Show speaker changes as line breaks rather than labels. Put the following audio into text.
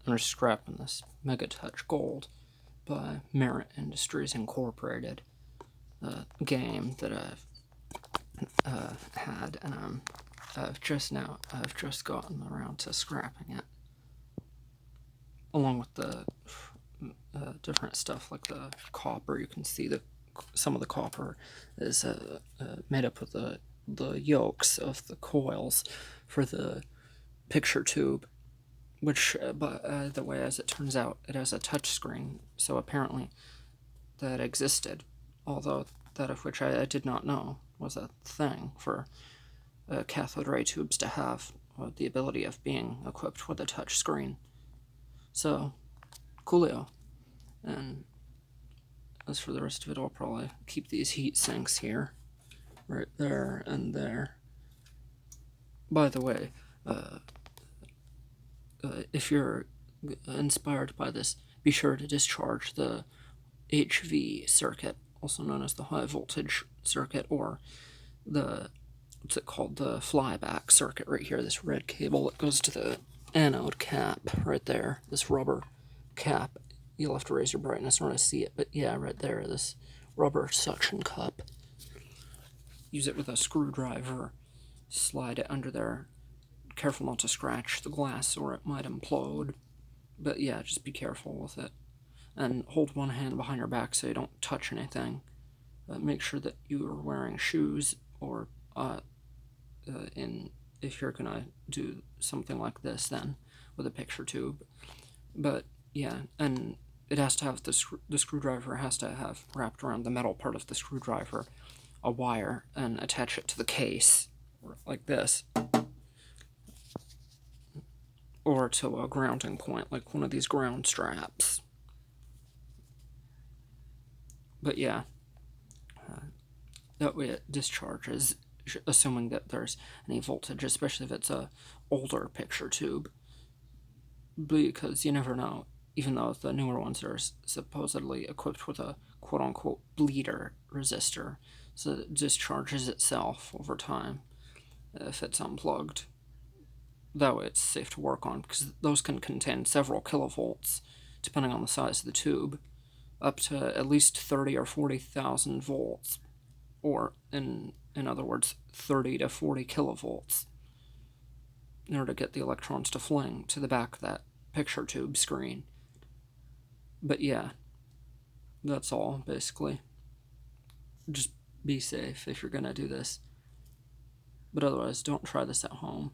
They're scrapping this megatouch gold by Merit Industries Incorporated game that I've had, and I've just gotten around to scrapping it, along with the different stuff like the copper. You can see that some of the copper is made up of the yolks of the coils for the picture tube, which, by the way, as it turns out, it has a touch screen, so apparently that existed, although that of which I did not know was a thing for cathode ray tubes to have the ability of being equipped with a touch screen. So, coolio. And as for the rest of it, I'll probably keep these heat sinks here, right there and there. By the way, if you're inspired by this, be sure to discharge the HV circuit, also known as the high voltage circuit, or the, what's it called, the flyback circuit right here, this red cable that goes to the anode cap right there, this rubber cap. You'll have to raise your brightness in order to see it, but yeah, right there, this rubber suction cup. Use it with a screwdriver, slide it under there. Careful not to scratch the glass or it might implode, but yeah, just be careful with it. And hold one hand behind your back so you don't touch anything. Make sure that you are wearing shoes, or if you're gonna do something like this then with a picture tube. But yeah, and it has to have the screwdriver has to have wrapped around the metal part of the screwdriver a wire and attach it to the case like this, or to a grounding point like one of these ground straps. But yeah, that way it discharges, assuming that there's any voltage, especially if it's a older picture tube, because you never know. Even though the newer ones are supposedly equipped with a quote-unquote bleeder resistor, so it discharges itself over time if it's unplugged. That way it's safe to work on, because those can contain several kilovolts, depending on the size of the tube, up to at least 30 or 40,000 volts, or in other words, 30 to 40 kilovolts, in order to get the electrons to fling to the back of that picture tube screen. But yeah, that's all, basically. Just be safe if you're gonna do this. But otherwise, don't try this at home.